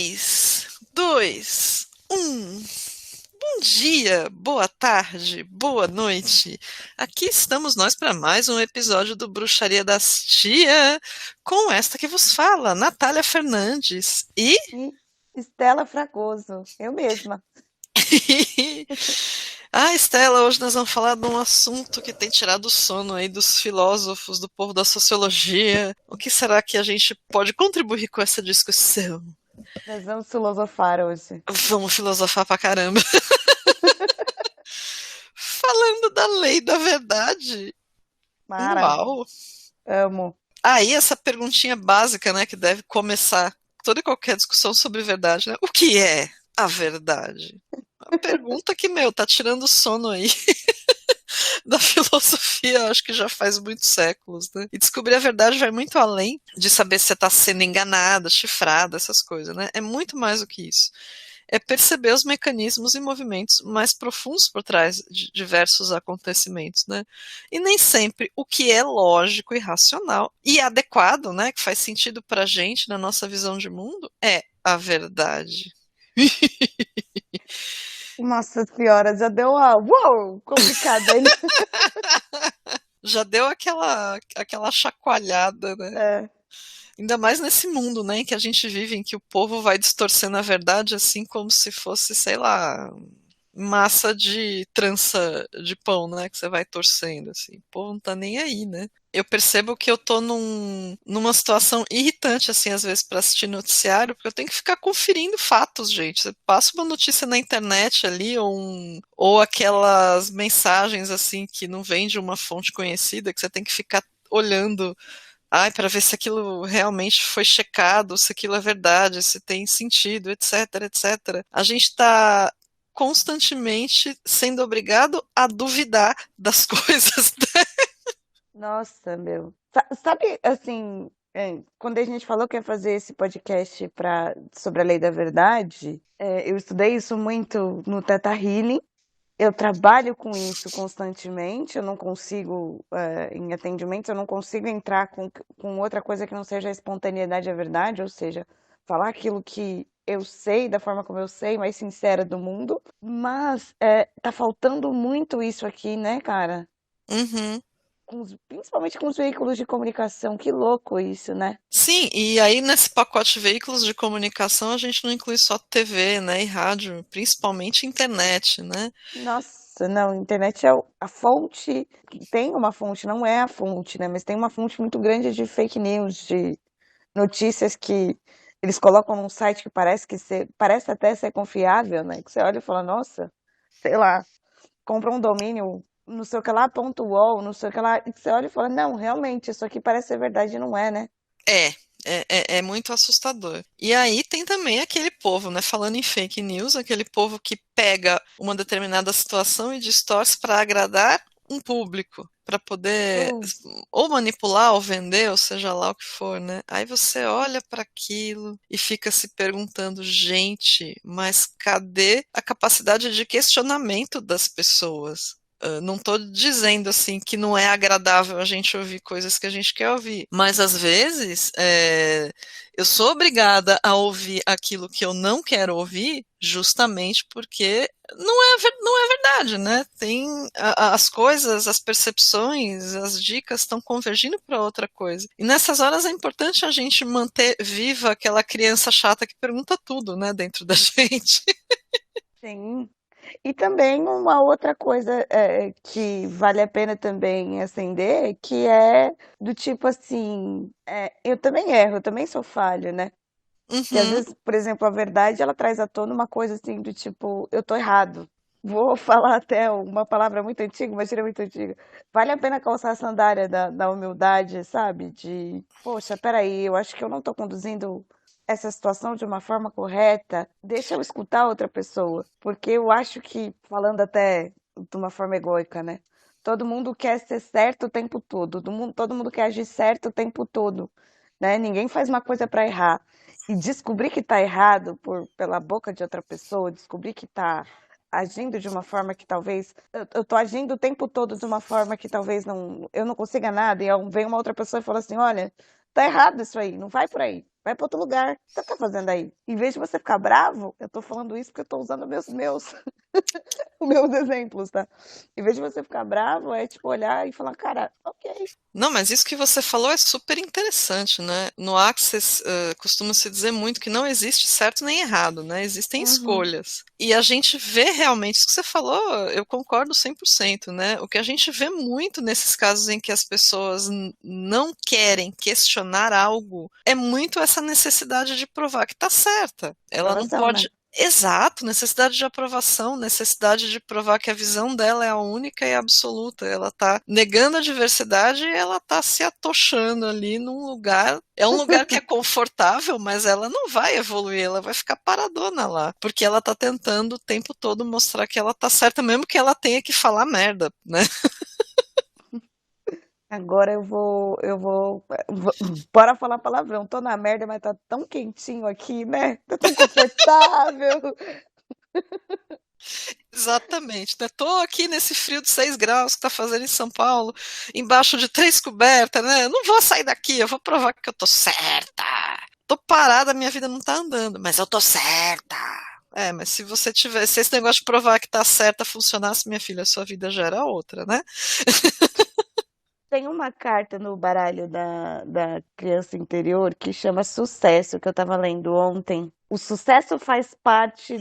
3, 2, 1. Bom dia, boa tarde, boa noite. Aqui estamos nós para mais um episódio do Bruxaria das Tia, com esta que vos fala, Natália Fernandes. E E Estela Fragoso, eu mesma. Estela, hoje nós vamos falar de um assunto que tem tirado o sono aí dos filósofos, do povo da sociologia. O que será que a gente pode contribuir com essa discussão? Nós vamos filosofar hoje. Vamos filosofar pra caramba. Falando da lei da verdade. Mara, Uau! amo. Aí essa perguntinha básica, né, que deve começar toda e qualquer discussão sobre verdade, né? O que é a verdade? A pergunta que, tá tirando o sono aí da filosofia, acho que já faz muitos séculos, né? E descobrir a verdade vai muito além de saber se você está sendo enganada, chifrada, essas coisas, né? É muito mais do que isso. É perceber os mecanismos e movimentos mais profundos por trás de diversos acontecimentos, né? E nem sempre o que é lógico e racional e adequado, né, que faz sentido pra gente na nossa visão de mundo, é a verdade. Nossa senhora, já deu uma uou, complicada aí, né? Já deu aquela chacoalhada, né? É, Ainda mais nesse mundo, né, em que a gente vive, em que o povo vai distorcendo a verdade assim como se fosse, sei lá, massa de trança de pão, né, que você vai torcendo, assim. O povo não tá nem aí, né? Eu percebo que eu tô numa situação irritante, assim, às vezes, para assistir noticiário, porque eu tenho que ficar conferindo fatos, gente. Você passa uma notícia na internet ali, ou aquelas mensagens, assim, que não vem de uma fonte conhecida, que você tem que ficar olhando. Ai, para ver se aquilo realmente foi checado, se aquilo é verdade, se tem sentido, etc, etc. A gente está constantemente sendo obrigado a duvidar das coisas. nossa, meu. Sabe, assim, quando a gente falou que ia fazer esse podcast sobre a lei da verdade, eu estudei isso muito no Theta Healing. Eu trabalho com isso constantemente, eu não consigo, em atendimentos, eu não consigo entrar com outra coisa que não seja a espontaneidade à verdade, ou seja, falar aquilo que eu sei, da forma como eu sei, mais sincera do mundo. Mas tá faltando muito isso aqui, né, cara? Uhum. Principalmente com os veículos de comunicação. Que louco isso, né? Sim, e aí nesse pacote de veículos de comunicação a gente não inclui só TV, né, e rádio, principalmente internet, né? Nossa, não, a internet é a fonte, tem uma fonte, não é a fonte, né? Mas tem uma fonte muito grande de fake news, de notícias que eles colocam num site que parece até ser confiável, né? Que você olha e fala, nossa, sei lá, compra um domínio, não sei o que lá, ponto .uol, não sei o que lá, e você olha e fala, não, realmente, isso aqui parece ser verdade e não é, né? É, é muito assustador. E aí tem também aquele povo, né, falando em fake news, aquele povo que pega uma determinada situação e distorce para agradar um público, para poder Uh, ou manipular ou vender, ou seja lá o que for, né? Aí você olha para aquilo e fica se perguntando, gente, mas cadê a capacidade de questionamento das pessoas? Não estou dizendo assim que não é agradável a gente ouvir coisas que a gente quer ouvir, mas às vezes eu sou obrigada a ouvir aquilo que eu não quero ouvir, justamente porque não é verdade, né? Tem as coisas, as percepções, as dicas estão convergindo para outra coisa. E nessas horas é importante a gente manter viva aquela criança chata que pergunta tudo, né, dentro da gente. sim. E também uma outra coisa que vale a pena também acender, que é do tipo assim, eu também erro, eu também sou falha, né? Que às Uhum. vezes, por exemplo, a verdade ela traz à tona uma coisa assim do tipo, eu tô errado. Vou falar até uma palavra muito antiga, uma gíria muito antiga. Vale a pena calçar a sandália da humildade, sabe? De, poxa, peraí, eu acho que eu não tô conduzindo essa situação de uma forma correta. Deixa eu escutar outra pessoa. Porque eu acho que, falando até de uma forma egóica, né? Todo mundo quer ser certo o tempo todo. Todo mundo quer agir certo o tempo todo, né? Ninguém faz uma coisa para errar. E descobrir que está errado pela boca de outra pessoa, descobrir que está agindo de uma forma que talvez. Eu tô agindo o tempo todo de uma forma que talvez eu não consiga nada, e vem uma outra pessoa e fala assim: olha, tá errado isso aí, não vai por aí. Vai para outro lugar. O que você tá fazendo aí? Em vez de você ficar bravo, eu tô falando isso porque eu tô usando meus os meus exemplos, tá? Em vez de você ficar bravo, é tipo olhar e falar, cara, ok. Não, mas isso que você falou é super interessante, né? No Access, costuma-se dizer muito que não existe certo nem errado, né? Existem Uhum. escolhas. E a gente vê realmente, isso que você falou, eu concordo 100%, né? O que a gente vê muito nesses casos em que as pessoas não querem questionar algo é muito essa necessidade de provar que está certa. Ela não Aprovação, né? pode. Exato, necessidade de aprovação, necessidade de provar que a visão dela é a única e absoluta. Ela está negando a diversidade e ela está se atochando ali num lugar. É um lugar que é confortável, mas ela não vai evoluir, ela vai ficar paradona lá, porque ela está tentando o tempo todo mostrar que ela está certa, mesmo que ela tenha que falar merda, né? Agora bora falar palavrão. Tô na merda, mas tá tão quentinho aqui, né? Tá tão confortável. Exatamente, né? Tô aqui nesse frio de 6 graus que tá fazendo em São Paulo, embaixo de 3 cobertas, né? Eu não vou sair daqui, eu vou provar que eu tô certa. Tô parada, minha vida não tá andando, mas eu tô certa. É, mas se você tivesse, se esse negócio de provar que tá certa funcionasse, minha filha, sua vida já era outra, né? Tem uma carta no baralho da criança interior que chama Sucesso, que eu tava lendo ontem. O sucesso faz parte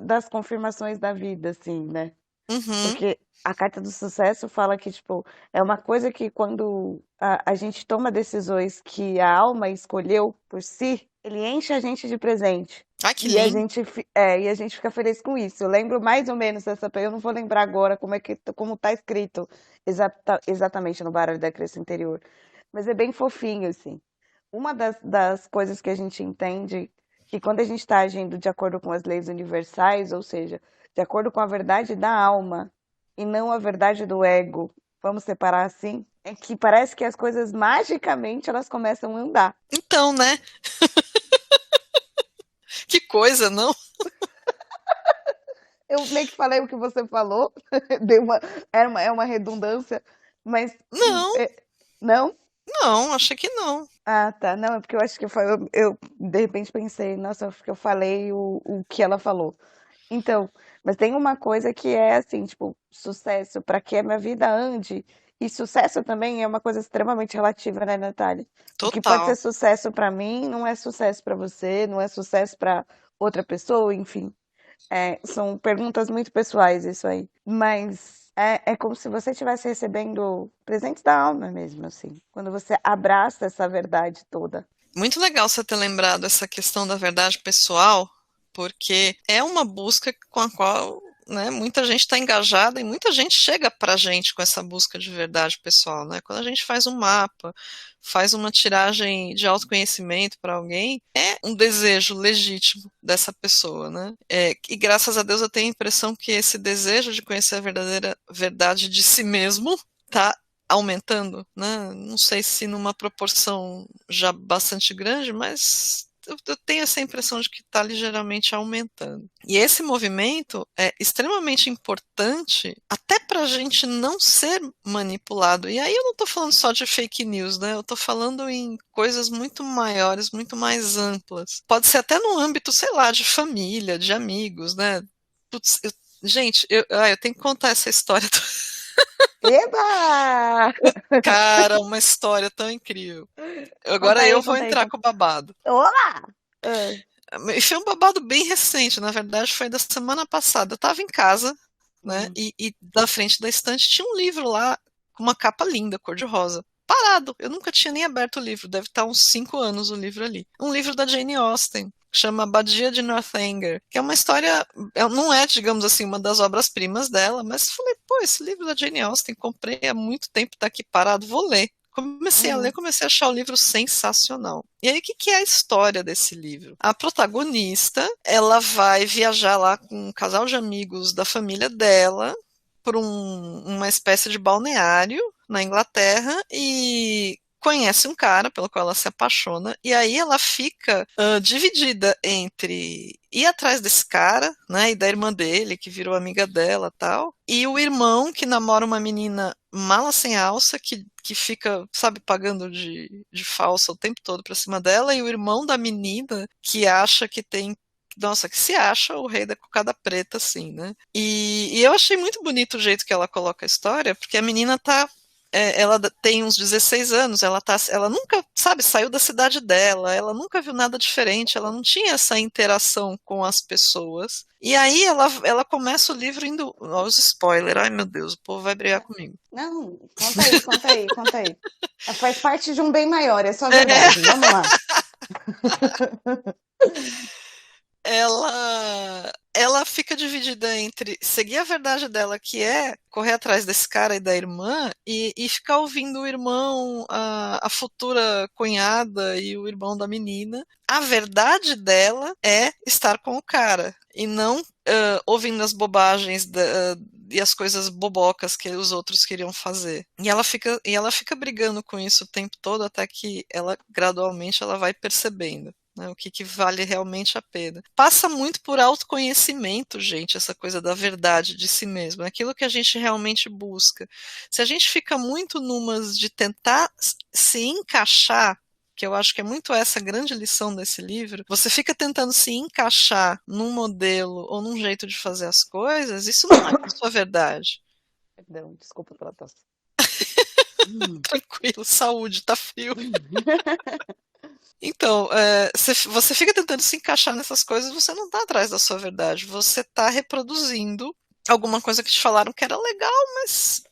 das confirmações da vida, assim, né? Uhum, Porque a carta do sucesso fala que, tipo, é uma coisa que quando a gente toma decisões que a alma escolheu por si, ele enche a gente de presente. ai que E a lindo. gente, e a gente fica feliz com isso. Eu lembro mais ou menos dessa, eu não vou lembrar agora como tá escrito exatamente no baralho da criança interior. Mas é bem fofinho, assim. Uma das coisas que a gente entende que quando a gente está agindo de acordo com as leis universais, ou seja, de acordo com a verdade da alma e não a verdade do ego, vamos separar assim, é que parece que as coisas magicamente elas começam a andar. Então, né? Que coisa, não? Eu meio que falei o que você falou, deu é uma redundância, mas Não, é, não? não, achei que não. Ah, tá. Não, é porque eu acho que eu de repente pensei, nossa, acho que eu falei o que ela falou. Então, mas tem uma coisa que é assim, tipo, sucesso, para que a minha vida ande. E sucesso também é uma coisa extremamente relativa, né, Natália? O que pode Total. ser sucesso para mim não é sucesso para você, não é sucesso para outra pessoa, enfim. São perguntas muito pessoais isso aí. Mas é como se você estivesse recebendo presentes da alma mesmo, assim. Quando você abraça essa verdade toda. Muito legal você ter lembrado essa questão da verdade pessoal, porque é uma busca com a qual, né, muita gente está engajada e muita gente chega para a gente com essa busca de verdade pessoal, né? Quando a gente faz um mapa, faz uma tiragem de autoconhecimento para alguém, é um desejo legítimo dessa pessoa, né? E graças a Deus eu tenho a impressão que esse desejo de conhecer a verdadeira verdade de si mesmo está aumentando, né? Não sei se numa proporção já bastante grande, mas eu tenho essa impressão de que está ligeiramente aumentando. E esse movimento é extremamente importante até para a gente não ser manipulado. E aí eu não estou falando só de fake news, né? Eu estou falando em coisas muito maiores, muito mais amplas. Pode ser até no âmbito, sei lá, de família, de amigos, né? Putz, gente, eu tenho que contar essa história. Eba! Cara, uma história tão incrível. Conta Agora eu aí, vou conta aí, entrar conta. com o babado. Olá! Ah, E foi um babado bem recente, na verdade, foi da semana passada. Eu estava em casa, né? hum, E na frente da estante tinha um livro lá com uma capa linda, cor-de-rosa. Parado. Eu nunca tinha nem aberto o livro. Deve estar uns 5 anos o livro ali. Um livro da Jane Austen, que chama Abadia de Northanger, que é uma história, não é, digamos assim, uma das obras-primas dela, mas falei, pô, esse livro da Jane Austen, comprei há muito tempo, tá aqui parado, vou ler. Comecei a ler, uhum, comecei a achar o livro sensacional. E aí, o que que é a história desse livro? A protagonista, ela vai viajar lá com um casal de amigos da família dela para uma espécie de balneário na Inglaterra e conhece um cara pelo qual ela se apaixona e aí ela fica dividida entre ir atrás desse cara, né, e da irmã dele que virou amiga dela, tal, e o irmão que namora uma menina mala sem alça que fica, sabe, pagando de falsa o tempo todo pra cima dela, e o irmão da menina que acha que tem. Nossa, que se acha o rei da cocada preta, assim, né? E eu achei muito bonito o jeito que ela coloca a história, porque a menina tá. Ela tem uns 16 anos, ela nunca, sabe, saiu da cidade dela, ela nunca viu nada diferente, ela não tinha essa interação com as pessoas. E aí ela começa o livro indo. Olha os spoilers, ai meu Deus, o povo vai brigar comigo. Não, conta aí, conta aí, conta aí. Faz parte de um bem maior, é só É, verdade. Vamos lá. ela fica dividida entre seguir a verdade dela, que é correr atrás desse cara e da irmã, e ficar ouvindo o irmão, a futura cunhada e o irmão da menina. A verdade dela é estar com o cara, e não ouvindo as bobagens e as coisas bobocas que os outros queriam fazer. E ela fica brigando com isso o tempo todo, até que ela gradualmente ela vai percebendo, né, o que vale realmente a pena. Passa muito por autoconhecimento, gente, essa coisa da verdade de si mesmo, aquilo que a gente realmente busca. Se a gente fica muito numas de tentar se encaixar, que eu acho que é muito essa a grande lição desse livro, você fica tentando se encaixar num modelo ou num jeito de fazer as coisas, isso não é a sua verdade. Perdão, desculpa pela tosse. Hum. Tranquilo, saúde, tá frio. Então, você fica tentando se encaixar nessas coisas, você não está atrás da sua verdade, você está reproduzindo alguma coisa que te falaram que era legal, mas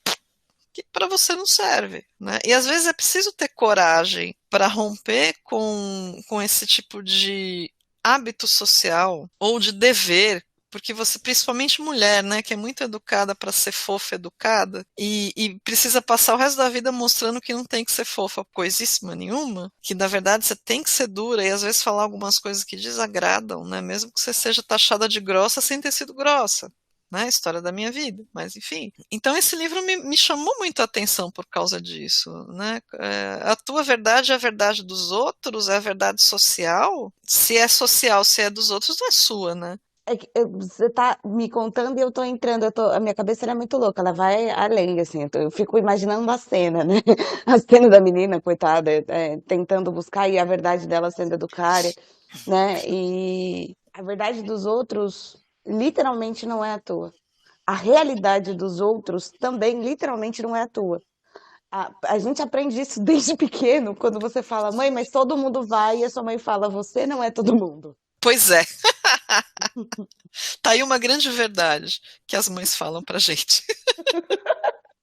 que para você não serve, né? E às vezes é preciso ter coragem para romper com esse tipo de hábito social ou de dever, porque você, principalmente mulher, né, que é muito educada para ser fofa, educada, e precisa passar o resto da vida mostrando que não tem que ser fofa coisíssima nenhuma, que na verdade você tem que ser dura e às vezes falar algumas coisas que desagradam, né, mesmo que você seja taxada de grossa sem ter sido grossa, né, história da minha vida, mas enfim. Então esse livro me chamou muito a atenção por causa disso, né? A tua verdade é a verdade dos outros, é a verdade social. Se é social, se é dos outros, não é sua, né? Você tá me contando e eu tô entrando, a minha cabeça era muito louca, ela vai além, assim, eu fico imaginando uma cena, né? A cena da menina, coitada, tentando buscar e a verdade dela sendo educada, né? E a verdade dos outros literalmente não é a tua. A realidade dos outros também literalmente não é a tua. A gente aprende isso desde pequeno, quando você fala, mãe, mas todo mundo vai, e a sua mãe fala, você não é todo mundo. Pois é, tá aí uma grande verdade que as mães falam pra gente.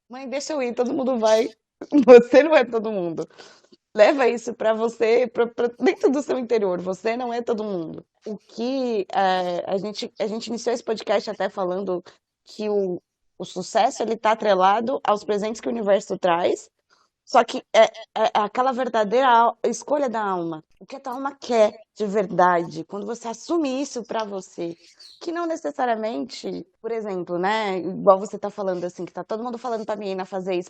Mãe, deixa eu ir, todo mundo vai, você não é todo mundo. Leva isso para você, pra dentro do seu interior, você não é todo mundo. O que a gente iniciou esse podcast até falando que o sucesso ele está atrelado aos presentes que o universo traz. Só que é aquela verdadeira escolha da alma. O que a tua alma quer de verdade, quando você assume isso pra você. Que não necessariamente, por exemplo, né? Igual você tá falando assim, que tá todo mundo falando pra menina fazer isso,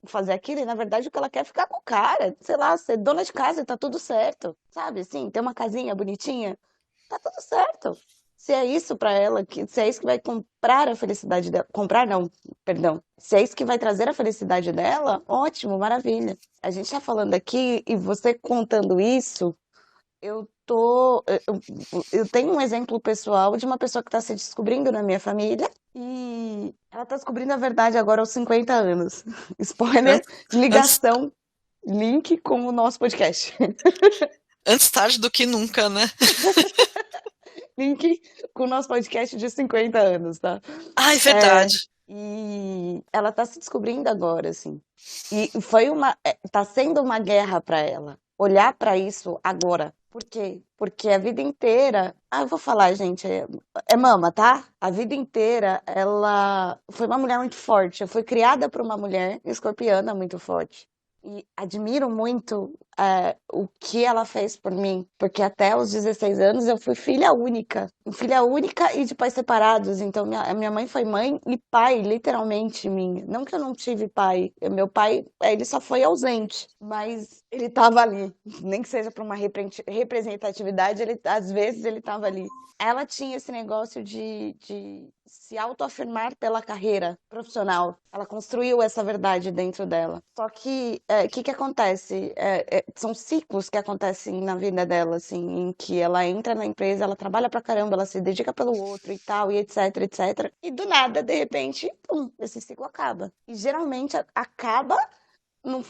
fazer aquilo, e na verdade o que ela quer é ficar com o cara, sei lá, ser dona de casa e tá tudo certo. Sabe assim, ter uma casinha bonitinha, tá tudo certo. Se é isso pra ela, se é isso que vai comprar a felicidade dela, comprar não, perdão. Se é isso que vai trazer a felicidade dela, ótimo, maravilha. A gente tá falando aqui e você contando isso, eu tenho um exemplo pessoal de uma pessoa que tá se descobrindo na minha família e ela tá descobrindo a verdade agora aos 50 anos. Spoiler, Antes, ligação, link com o nosso podcast. antes tarde do que nunca, né? Link com o nosso podcast de 50 anos, tá? Ah, é É, verdade. e ela tá se descobrindo agora, assim. E tá sendo uma guerra para ela olhar para isso agora. Por quê? Porque a vida inteira, eu vou falar, gente, é mama, tá? A vida inteira ela foi uma mulher muito forte. Foi criada por uma mulher escorpiana muito forte. E admiro muito o que ela fez por mim. Porque até os 16 anos eu fui filha única. Filha única e de pais separados. Então, a minha mãe foi mãe e pai, literalmente, minha. Não que eu não tive pai. Meu pai, ele só foi ausente. Mas ele estava ali. Nem que seja para uma representatividade, às vezes ele estava ali. Ela tinha esse negócio de se autoafirmar pela carreira profissional. Ela construiu essa verdade dentro dela. Só que, que acontece? São ciclos que acontecem na vida dela, assim, em que ela entra na empresa, ela trabalha pra caramba, ela se dedica pelo outro e tal, e etc, etc. E do nada, de repente, pum, esse ciclo acaba. E geralmente acaba no-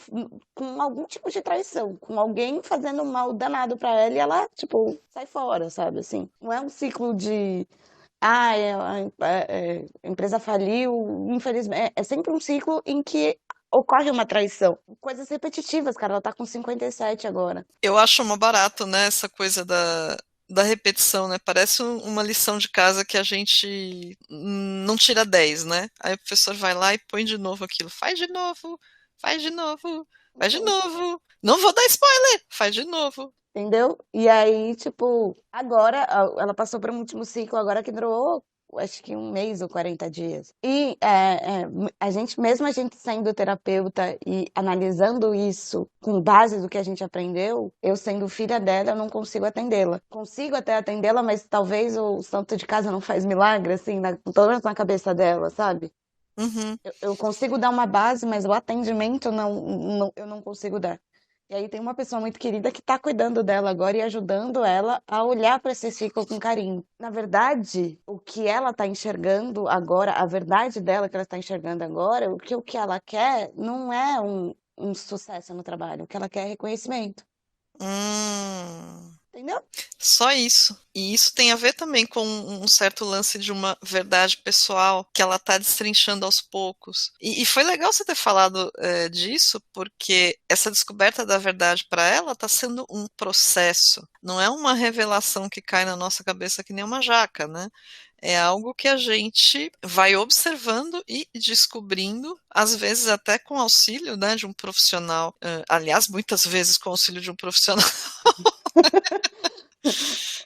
com algum tipo de traição, com alguém fazendo um mal danado pra ela e ela, tipo, sai fora, sabe? Assim, não é um ciclo de. Ah, a empresa faliu, infelizmente. É sempre um ciclo em que ocorre uma traição. Coisas repetitivas, cara. Ela tá com 57 agora. Eu acho uma barato, né, essa coisa da repetição, né? Parece uma lição de casa que a gente não tira 10, né? Aí o professor vai lá e põe de novo aquilo. Faz de novo, faz de novo, faz de novo. Não vou dar spoiler, faz de novo. Entendeu? E aí, tipo, agora ela passou por um último ciclo agora que durou, acho que um mês ou 40 dias. E a gente, mesmo a gente sendo terapeuta e analisando isso com base do que a gente aprendeu, eu sendo filha dela, eu não consigo atendê-la. Consigo até atendê-la, mas talvez o santo de casa não faz milagre, assim, pelo menos na cabeça dela, sabe? Uhum. Eu consigo dar uma base, mas o atendimento eu não consigo dar. E aí tem uma pessoa muito querida que está cuidando dela agora e ajudando ela a olhar para esse ciclo com carinho. Na verdade, o que ela está enxergando agora, a verdade dela que ela está enxergando agora, o que ela quer não é um sucesso no trabalho. O que ela quer é reconhecimento. Hum. Entendeu? Só isso. E isso tem a ver também com um certo lance de uma verdade pessoal que ela está destrinchando aos poucos. E foi legal você ter falado disso, porque essa descoberta da verdade para ela está sendo um processo. Não é uma revelação que cai na nossa cabeça que nem uma jaca, né? É algo que a gente vai observando e descobrindo, às vezes até com auxílio, né, de um profissional. Aliás, muitas vezes com auxílio de um profissional.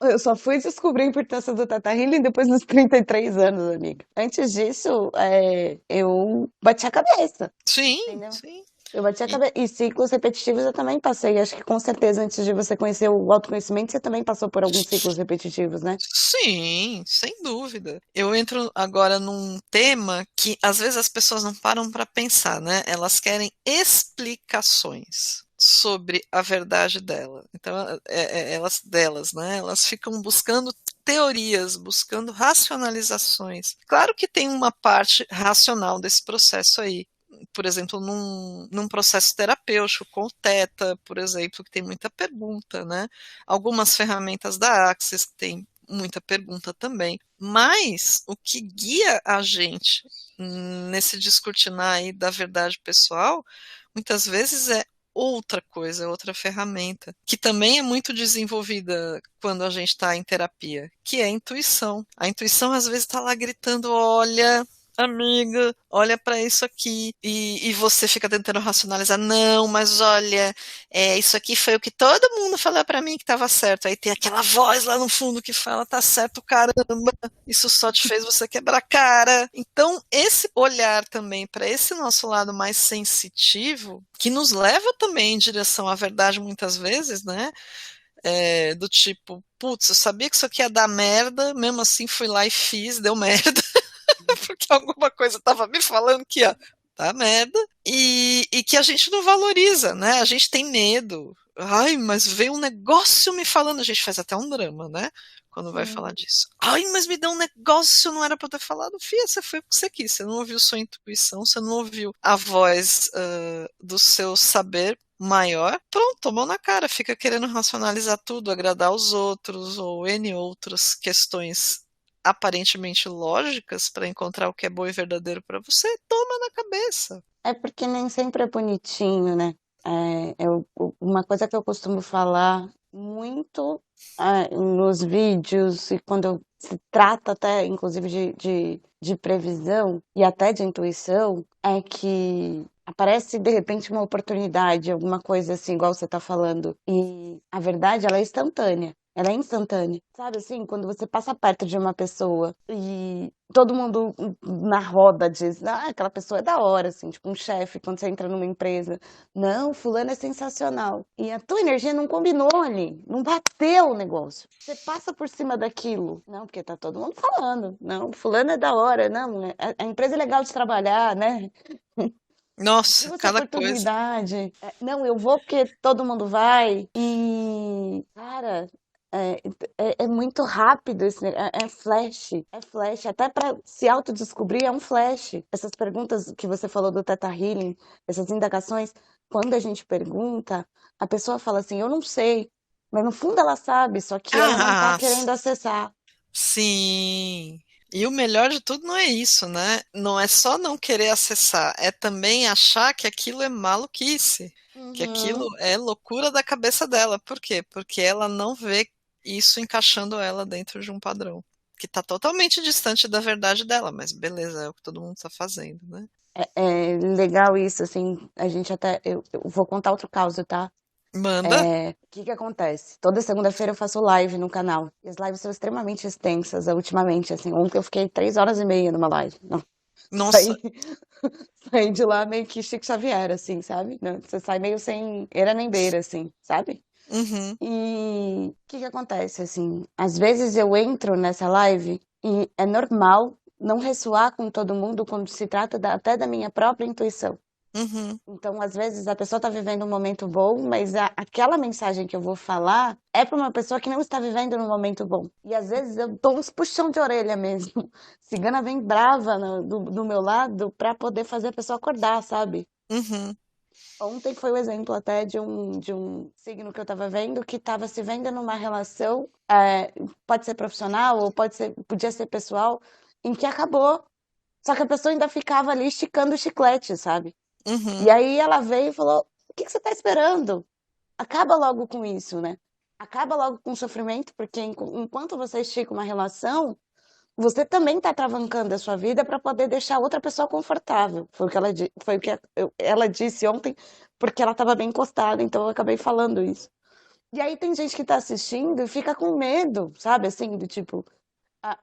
Eu só fui descobrir a importância do Teta Healing depois dos 33 anos, amiga. Antes disso, eu bati a cabeça, Sim, entendeu? sim. Eu bati a E, cabeça. E ciclos repetitivos eu também passei. Acho que com certeza, antes de você conhecer o autoconhecimento, você também passou por alguns ciclos repetitivos, né? sim, sem dúvida. Eu entro agora num tema que às vezes as pessoas não param para pensar, né? Elas querem explicações sobre a verdade dela. Então, elas delas, né? Elas ficam buscando teorias, buscando racionalizações. Claro que tem uma parte racional desse processo aí. Por exemplo, num processo terapêutico, com o Theta, por exemplo, que tem muita pergunta, né? Algumas ferramentas da Axis que tem muita pergunta também. Mas o que guia a gente nesse descortinar aí da verdade pessoal, muitas vezes é outra coisa, outra ferramenta, que também é muito desenvolvida quando a gente está em terapia, que é a intuição. A intuição às vezes está lá gritando, olha, amiga, olha para isso aqui. E você fica tentando racionalizar, não, mas olha, isso aqui foi o que todo mundo falou para mim que estava certo. Aí tem aquela voz lá no fundo que fala, tá certo, caramba, isso só te fez você quebrar a cara. Então, esse olhar também para esse nosso lado mais sensitivo, que nos leva também em direção à verdade muitas vezes, né? Do tipo, putz, eu sabia que isso aqui ia dar merda, mesmo assim fui lá e fiz, deu merda. Porque alguma coisa estava me falando que ia dar merda, e que a gente não valoriza, né? A gente tem medo. Ai, mas veio um negócio me falando, a gente faz até um drama, né? Quando vai Sim. falar disso. Ai, mas me deu um negócio, não era para ter falado. Fia, você foi o que você quis, você não ouviu sua intuição, você não ouviu a voz do seu saber maior. Pronto, tomou na cara, fica querendo racionalizar tudo, agradar os outros, ou N outras questões aparentemente lógicas para encontrar o que é bom e verdadeiro para você, toma na cabeça. É porque nem sempre é bonitinho, né? Uma coisa que eu costumo falar muito nos vídeos e quando eu se trata até, inclusive, de previsão e até de intuição, é que aparece de repente uma oportunidade, alguma coisa assim, igual você está falando, e a verdade, ela é instantânea. Ela é instantânea. Sabe assim, quando você passa perto de uma pessoa e todo mundo na roda diz, ah, aquela pessoa é da hora, assim, tipo um chefe, quando você entra numa empresa. Não, fulano é sensacional. E a tua energia não combinou ali, não bateu o negócio. Você passa por cima daquilo. Não, porque tá todo mundo falando. Não, fulano é da hora, não, a empresa é legal de trabalhar, né? Nossa, Viu essa cada coisa. oportunidade? Não, eu vou porque todo mundo vai. E, cara, é, é muito rápido esse, é flash, é flash. Até para se autodescobrir é um flash. Essas perguntas que você falou do Theta Healing, essas indagações, quando a gente pergunta, a pessoa fala assim, eu não sei. Mas no fundo ela sabe, só que ela não tá Ah, querendo acessar. sim. E o melhor de tudo não é isso, né? Não é só não querer acessar, é também achar que aquilo é maluquice, que aquilo Uhum. é loucura da cabeça dela. Por quê? Porque ela não vê isso encaixando ela dentro de um padrão, que está totalmente distante da verdade dela, mas beleza, é o que todo mundo está fazendo, né? É legal isso, assim, a gente até, eu vou contar outro caso, tá? Manda. O que que acontece? Toda segunda-feira eu faço live no canal. E as lives são extremamente extensas, ultimamente, assim. Ontem eu fiquei 3 horas e meia numa live. Não, Nossa. saí, saí de lá meio que Chico Xavier, assim, sabe? Não, você sai meio sem era nem beira, assim, sabe? Uhum, E o que que acontece, assim? Às vezes eu entro nessa live e é normal não ressoar com todo mundo quando se trata até da minha própria intuição. uhum, Então, às vezes, a pessoa está vivendo um momento bom, mas aquela mensagem que eu vou falar é para uma pessoa que não está vivendo um momento bom. E às vezes eu dou uns puxão de orelha mesmo. Cigana vem brava do meu lado para poder fazer a pessoa acordar, sabe? uhum, Ontem foi o exemplo até de um signo que eu estava vendo que estava se vendo numa relação, pode ser profissional ou podia ser pessoal, em que acabou. Só que a pessoa ainda ficava ali esticando o chiclete, sabe? E uhum, aí ela veio e falou: o que que você está esperando? Acaba logo com isso, né? Acaba logo com o sofrimento, porque enquanto você estica uma relação, você também está travancando a sua vida para poder deixar outra pessoa confortável. Foi o que foi o que ela disse ontem, porque ela estava bem encostada, então eu acabei falando isso. E aí tem gente que está assistindo e fica com medo, sabe? Assim, do tipo,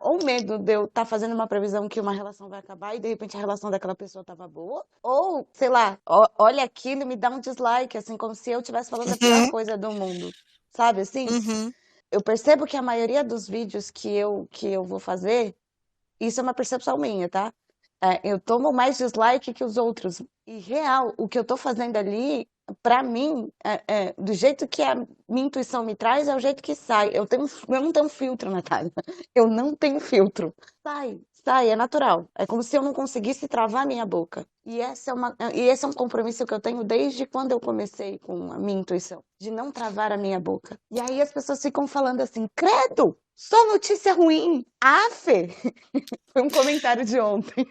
ou medo de eu estar fazendo uma previsão que uma relação vai acabar e de repente a relação daquela pessoa estava boa, ou, sei lá, olha aquilo e me dá um dislike, assim, como se eu estivesse falando a pior uhum, coisa do mundo, sabe assim? uhum, Eu percebo que a maioria dos vídeos que eu vou fazer, isso é uma percepção minha, tá? Eu tomo mais dislike que os outros. E real, o que eu tô fazendo ali, pra mim, do jeito que a minha intuição me traz, é o jeito que sai. Eu não tenho filtro, Natália. Eu não tenho filtro. Sai, é natural. É como se eu não conseguisse travar a minha boca. E esse é um compromisso que eu tenho desde quando eu comecei com a minha intuição, de não travar a minha boca. E aí as pessoas ficam falando assim, credo, só notícia ruim. Afe! Foi um comentário de ontem.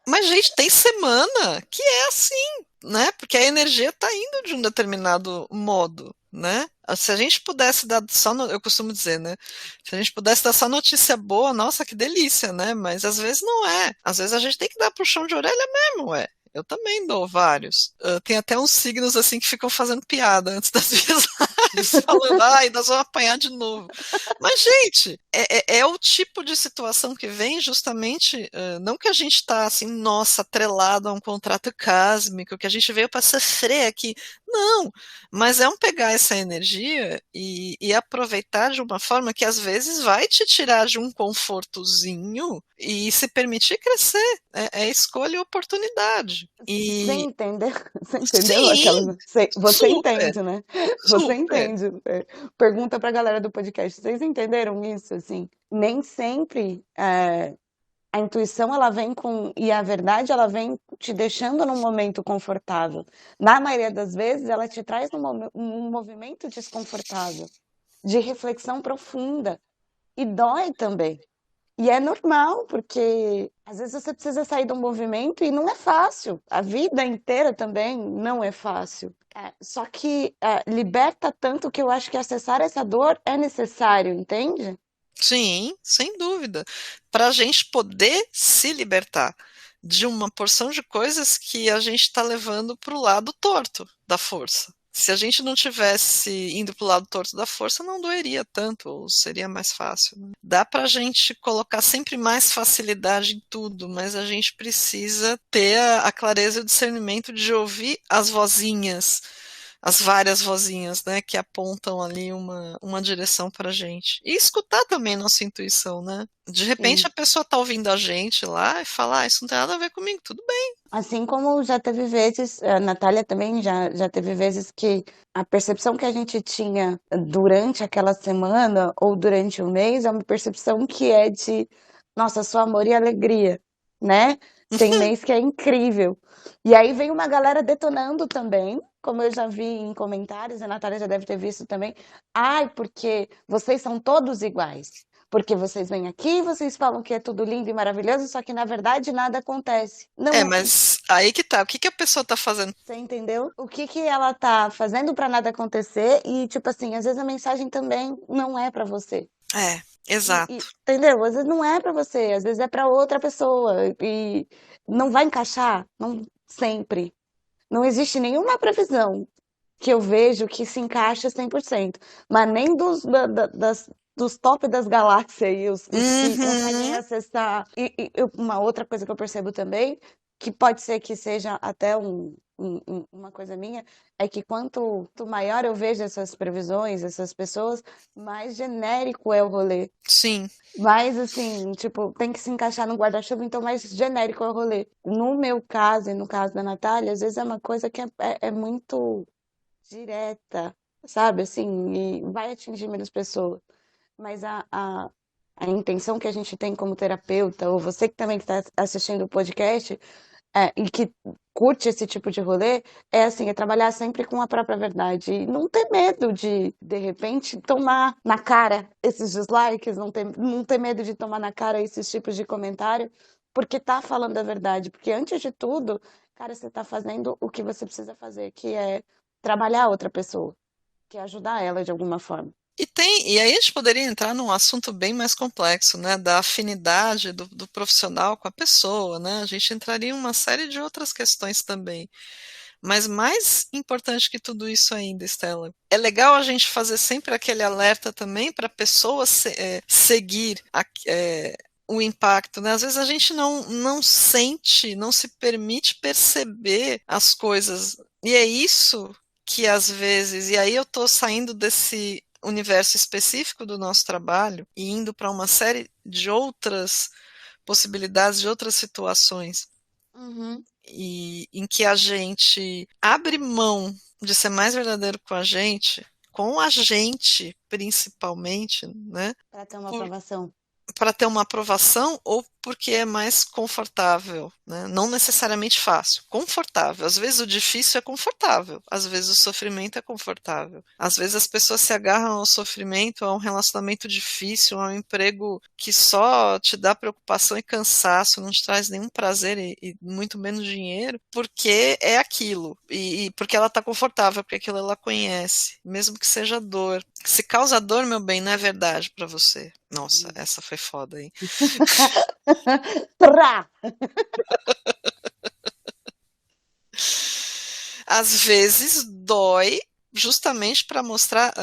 Mas, gente, tem semana que é assim, né? Porque a energia está indo de um determinado modo, né? Se a gente pudesse dar só, eu costumo dizer, né? Se a gente pudesse dar só notícia boa, nossa, que delícia, né? Mas às vezes não é. Às vezes a gente tem que dar puxão de orelha mesmo, é. Eu também dou vários. Tem até uns signos assim que ficam fazendo piada antes das minhas lives, falando, ai, nós vamos apanhar de novo. Mas, gente, é o tipo de situação que vem justamente, não que a gente está assim, nossa, atrelado a um contrato cósmico, que a gente veio para sofrer aqui. Não, mas é um pegar essa energia e aproveitar de uma forma que às vezes vai te tirar de um confortozinho e se permitir crescer. É escolha e oportunidade. Você E entendeu? Você entendeu aquela? sim, Você super, entende, né? Você super. entende. Pergunta pra galera do podcast. Vocês entenderam isso? Assim, nem sempre a intuição ela vem com e a verdade ela vem te deixando num momento confortável. Na maioria das vezes, ela te traz num movimento desconfortável, de reflexão profunda e dói também. E é normal, porque às vezes você precisa sair de um movimento e não é fácil. A vida inteira também não é fácil. Só que liberta tanto que eu acho que acessar essa dor é necessário, entende? Sim, sem dúvida. Para a gente poder se libertar de uma porção de coisas que a gente está levando para o lado torto da força. Se a gente não tivesse indo para o lado torto da força, não doeria tanto, ou seria mais fácil, né? Dá para a gente colocar sempre mais facilidade em tudo, mas a gente precisa ter a clareza e o discernimento de ouvir as vozinhas, as várias vozinhas, né, que apontam ali uma direção pra gente. E escutar também nossa intuição, né? De repente Sim. a pessoa tá ouvindo a gente lá e fala, isso não tem nada a ver comigo, tudo bem. Assim como já teve vezes, a Natália também já teve vezes que a percepção que a gente tinha durante aquela semana ou durante o mês é uma percepção que é de, nossa, só amor e alegria, né? Tem mês que é incrível. E aí vem uma galera detonando também, como eu já vi em comentários, a Natália já deve ter visto também. Ai, porque vocês são todos iguais. Porque vocês vêm aqui, vocês falam que é tudo lindo e maravilhoso, só que na verdade nada acontece. É, Não, mas aí que tá, o que que a pessoa tá fazendo? você entendeu? O que que ela tá fazendo pra nada acontecer e tipo assim, às vezes a mensagem também não é pra você. É, exato. Entendeu? Às vezes não é pra você, às vezes é pra outra pessoa e não vai encaixar, não sempre. Não existe nenhuma previsão que eu vejo que se encaixa 100%, mas nem dos top das galáxias aí, os que conseguem Uhum, acessar. Uma outra coisa que eu percebo também, que pode ser que seja até uma coisa minha, é que quanto maior eu vejo essas previsões, essas pessoas, mais genérico é o rolê. sim. Mais assim, tipo, tem que se encaixar no guarda-chuva, então mais genérico é o rolê. No meu caso e no caso da Natália, às vezes é uma coisa que é muito direta, sabe? Assim, e vai atingir menos pessoas. Mas a intenção que a gente tem como terapeuta, ou você que também está assistindo o podcast, e que curte esse tipo de rolê, é assim, é trabalhar sempre com a própria verdade. E não ter medo de repente, tomar na cara esses dislikes, não ter medo de tomar na cara esses tipos de comentário, porque tá falando a verdade. Porque antes de tudo, cara, você tá fazendo o que você precisa fazer, que é trabalhar a outra pessoa, que é ajudar ela de alguma forma. E aí a gente poderia entrar num assunto bem mais complexo, né, da afinidade do profissional com a pessoa, né? A gente entraria em uma série de outras questões também. Mas mais importante que tudo isso ainda, Estela, é legal a gente fazer sempre aquele alerta também para a pessoa seguir o impacto, né? Às vezes a gente não sente, não se permite perceber as coisas. E é isso que às vezes, e aí eu estou saindo desse universo específico do nosso trabalho e indo para uma série de outras possibilidades, de outras situações Uhum. e em que a gente abre mão de ser mais verdadeiro com a gente principalmente, né? Para ter uma aprovação. Para ter uma aprovação ou porque é mais confortável, né? Não necessariamente fácil, confortável. Às vezes o difícil é confortável, às vezes o sofrimento é confortável. Às vezes as pessoas se agarram ao sofrimento, a um relacionamento difícil, a um emprego que só te dá preocupação e cansaço, não te traz nenhum prazer e muito menos dinheiro, porque é aquilo e porque ela está confortável, porque aquilo ela conhece, mesmo que seja dor. Se causa dor, meu bem, não é verdade para você. Nossa, essa foi foda, hein? Trá! Às vezes dói justamente para mostrar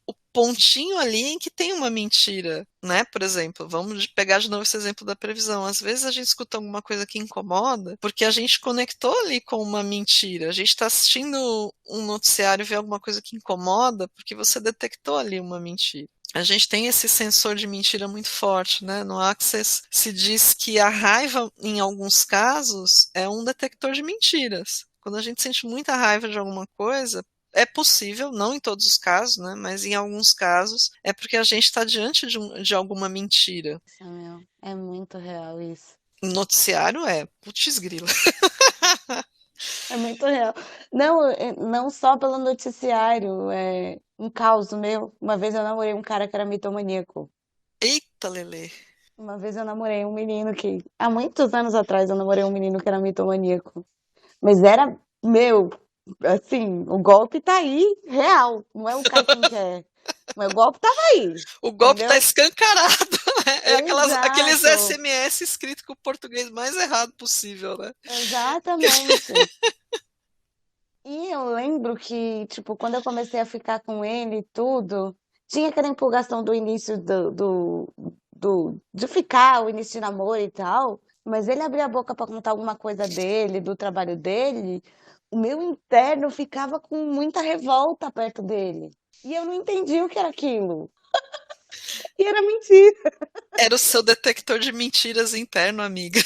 o pontinho ali em que tem uma mentira, né? Por exemplo, vamos pegar de novo esse exemplo da previsão. Às vezes a gente escuta alguma coisa que incomoda porque a gente conectou ali com uma mentira. A gente está assistindo um noticiário e vê alguma coisa que incomoda porque você detectou ali uma mentira. A gente tem esse sensor de mentira muito forte, né? No Access se diz que a raiva, em alguns casos, é um detector de mentiras. Quando a gente sente muita raiva de alguma coisa, é possível, não em todos os casos, né? Mas em alguns casos, é porque a gente está diante de alguma mentira. Samuel, é muito real isso. Noticiário é, putz grila. É muito real. Não, não só pelo noticiário, é um caos meu. Uma vez eu namorei um cara que era mitomaníaco. Eita, Lelê. Uma vez eu namorei um menino que, há muitos anos atrás, eu namorei um menino que era mitomaníaco. Mas era, meu, assim, o golpe tá aí, real. Não é o cara quem quer. Mas o golpe tava aí, O golpe tá entendeu? escancarado, né? É aqueles Exato, SMS escritos com o português mais errado possível, né? exatamente. E eu lembro que, tipo, quando eu comecei a ficar com ele e tudo, tinha aquela empolgação do início de ficar, o início de namoro e tal, mas ele abria a boca pra contar alguma coisa dele, do trabalho dele, o meu interno ficava com muita revolta perto dele. E eu não entendia o que era aquilo. E era mentira. Era o seu detector de mentiras interno, amiga,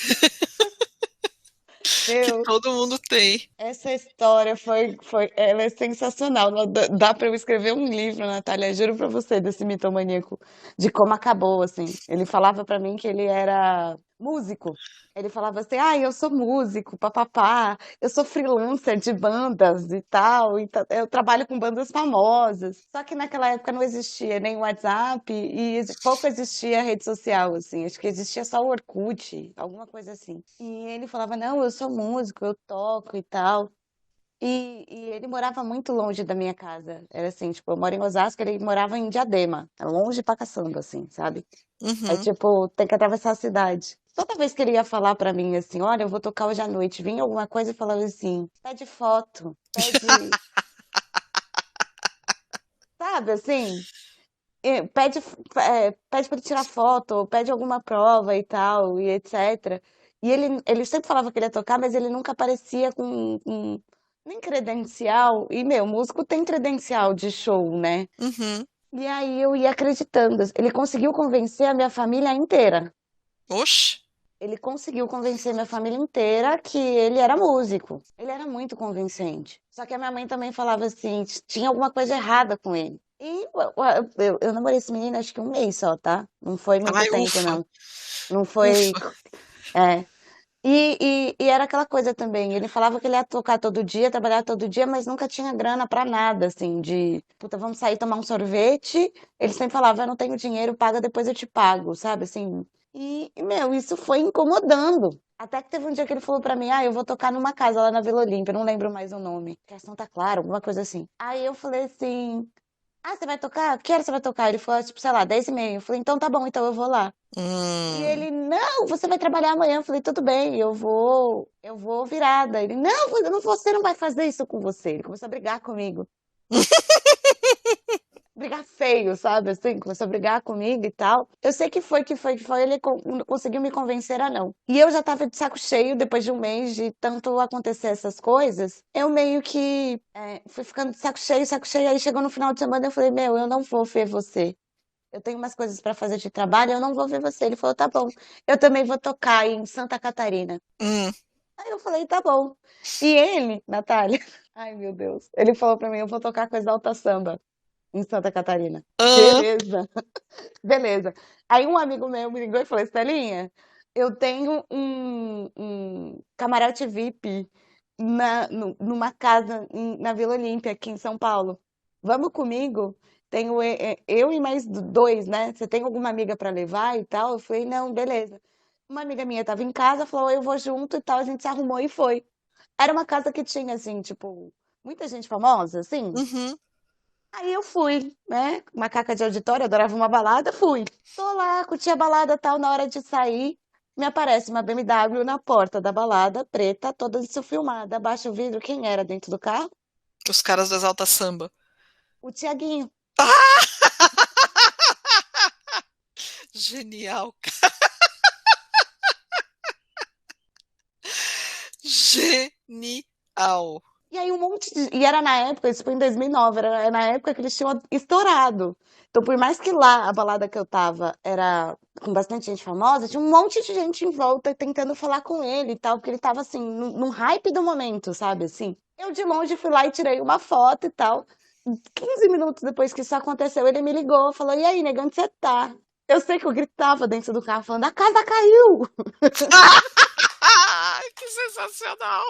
que Meu, todo mundo tem. essa história ela é sensacional. Dá para eu escrever um livro, Natália, juro para você, desse mitomaníaco, de como acabou, assim. Ele falava para mim que ele era músico. Ele falava assim, eu sou músico, papapá, eu sou freelancer de bandas e tal, eu trabalho com bandas famosas. Só que naquela época não existia nem WhatsApp e pouco existia rede social, assim. Acho que existia só o Orkut, alguma coisa assim. E ele falava, não, eu sou músico, eu toco e tal. E ele morava muito longe da minha casa. Era assim, tipo, eu moro em Osasco, ele morava em Diadema. É longe pra caçamba, assim, sabe? É Uhum. tipo, tem que atravessar a cidade. Toda vez que ele ia falar pra mim assim, olha, eu vou tocar hoje à noite, vinha alguma coisa e falava assim, pede foto, pede, sabe, assim, pede para ele tirar foto, pede alguma prova e tal, e etc. E ele sempre falava que ele ia tocar, mas ele nunca aparecia com nem credencial. E, meu, músico tem credencial de show, né? Uhum. E aí eu ia acreditando. Ele conseguiu convencer a minha família inteira. Oxe. Ele conseguiu convencer minha família inteira que ele era músico. Ele era muito convincente. Só que a minha mãe também falava assim, tinha alguma coisa errada com ele. E eu namorei esse menino acho que um mês só, tá? Não foi muito Ai, tempo, ufa. não. Não foi. Ufa. É. E era aquela coisa também. Ele falava que ele ia tocar todo dia, trabalhar todo dia, mas nunca tinha grana pra nada, assim, de puta, vamos sair tomar um sorvete. Ele sempre falava, eu não tenho dinheiro, paga, depois eu te pago, sabe? Assim. Meu, isso foi incomodando. Até que teve um dia que ele falou pra mim, eu vou tocar numa casa lá na Vila Olímpia, não lembro mais o nome. Que é Santa Clara, alguma coisa assim. Aí eu falei assim, você vai tocar? Que hora você vai tocar? Ele falou, tipo, sei lá, 10h30. Eu falei, então tá bom, então eu vou lá. E Hum. ele, não, você vai trabalhar amanhã. Eu falei, tudo bem, eu vou virada. Ele, não, você não vai fazer isso com você. Ele começou a brigar comigo. Brigar feio, sabe? Assim, começou a brigar comigo e tal. Eu sei que foi. Ele não conseguiu me convencer a não. E eu já tava de saco cheio depois de um mês de tanto acontecer essas coisas. Eu meio que fui ficando de saco cheio, saco cheio. Aí chegou no final de semana eu falei, meu, eu não vou ver você. Eu tenho umas coisas pra fazer de trabalho, eu não vou ver você. Ele falou, tá bom. Eu também vou tocar em Santa Catarina. Hum. Aí eu falei, tá bom. E ele, Natália, ai meu Deus, ele falou pra mim, eu vou tocar com Exalta Samba em Santa Catarina. Ah. Beleza, beleza. Aí um amigo meu me ligou e falou, Estelinha, eu tenho um camarote VIP numa casa na Vila Olímpia, aqui em São Paulo. Vamos comigo? Tenho eu e mais dois, né? Você tem alguma amiga para levar e tal? Eu falei, não, beleza. Uma amiga minha estava em casa, falou, eu vou junto e tal, a gente se arrumou e foi. Era uma casa que tinha, assim, tipo, muita gente famosa, assim. Uhum. Aí eu fui, né? Macaca de auditório, adorava uma balada, fui. Tô lá, curti a balada tal, na hora de sair, me aparece uma BMW na porta da balada, preta, toda filmada. Abaixa o vidro, quem era dentro do carro? Os caras do Exalta Samba. O Tiaguinho. Genial. Genial. E aí um monte de... E era na época, isso foi em 2009, era na época que eles tinham estourado. Então, por mais que lá a balada que eu tava era com bastante gente famosa, tinha um monte de gente em volta tentando falar com ele e tal, porque ele tava assim, no hype do momento, sabe, assim. Eu de longe fui lá e tirei uma foto e tal. 15 minutos depois que isso aconteceu, ele me ligou, falou, e aí, negão, onde você tá? Eu sei que eu gritava dentro do carro, falando, a casa caiu! Que sensacional.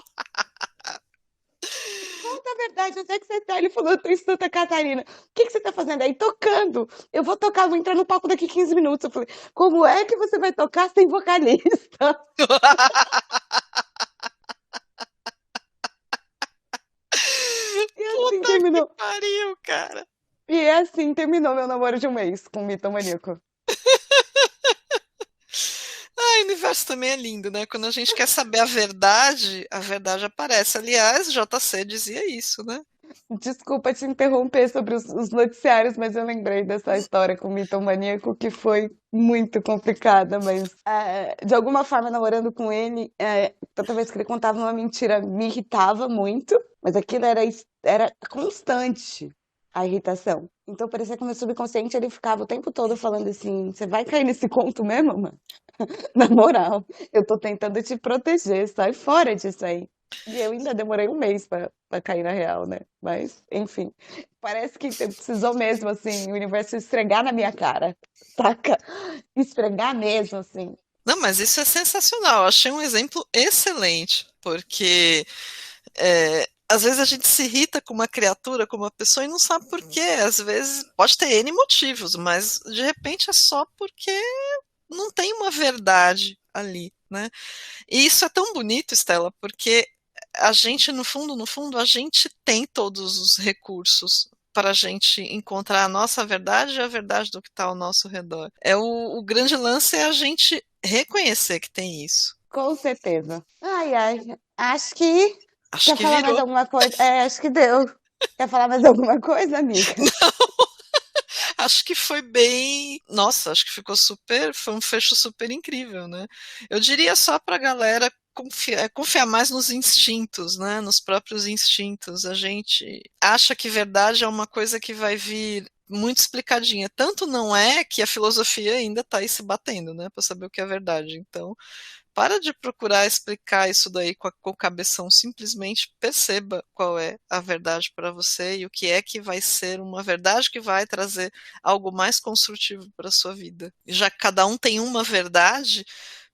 Conta a verdade, onde é que você tá? Ele falou, eu tô em Santa Catarina. O que que você tá fazendo aí? Tocando. Eu vou tocar, vou entrar no palco daqui 15 minutos. Eu falei, como é que você vai tocar sem vocalista? E assim Puta que terminou. pariu, cara. E assim terminou meu namoro de um mês com o mitomaníaco. Ah, o universo também é lindo, né? Quando a gente quer saber a verdade aparece. Aliás, JC dizia isso, né? Desculpa te interromper sobre os noticiários, mas eu lembrei dessa história com o mitomaníaco que foi muito complicada, mas de alguma forma, namorando com ele, toda vez que ele contava uma mentira, me irritava muito, mas aquilo era constante, a irritação. Então parecia que o meu subconsciente ele ficava o tempo todo falando assim: você vai cair nesse conto mesmo, mano? Na moral, eu tô tentando te proteger, sai fora disso aí. E eu ainda demorei um mês pra cair na real, né? Mas, enfim, parece que precisou mesmo, assim, o universo esfregar na minha cara, saca? Esfregar mesmo, assim. Não, mas isso é sensacional. Eu achei um exemplo excelente, porque às vezes a gente se irrita com uma criatura, com uma pessoa e não sabe por quê. Às vezes pode ter N motivos, mas de repente é só porque não tem uma verdade ali, né? E isso é tão bonito, Estela, porque a gente, no fundo, a gente tem todos os recursos para a gente encontrar a nossa verdade e a verdade do que está ao nosso redor. O grande lance é a gente reconhecer que tem isso. Com certeza. Ai, ai. Acho que. Acho Quer que falar mais virou. alguma coisa? É, acho que deu. Quer falar mais alguma coisa, amiga? Acho que foi bem. Nossa, acho que ficou super. Foi um fecho super incrível, né? Eu diria só pra galera confiar mais nos instintos, né? Nos próprios instintos. A gente acha que verdade é uma coisa que vai vir muito explicadinha. Tanto não é que a filosofia ainda está aí se batendo, né? Para saber o que é verdade. Então, para de procurar explicar isso daí com o cabeção, simplesmente perceba qual é a verdade para você e o que é que vai ser uma verdade que vai trazer algo mais construtivo para a sua vida. Já que cada um tem uma verdade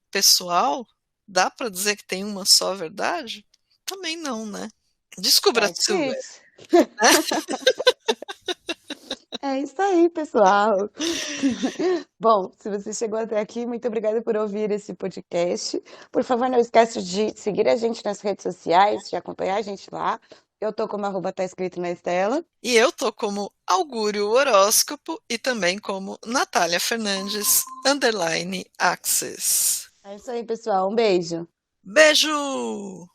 pessoal, dá para dizer que tem uma só verdade? Também não, né? Descubra a É sua. difícil. É isso aí, pessoal. Bom, se você chegou até aqui, muito obrigada por ouvir esse podcast. Por favor, não esqueça de seguir a gente nas redes sociais, de acompanhar a gente lá. Eu tô como arroba tá escrito na Estela. E eu tô como Augúrio Horóscopo e também como Natália Fernandes, _access. É isso aí, pessoal. Um beijo. Beijo!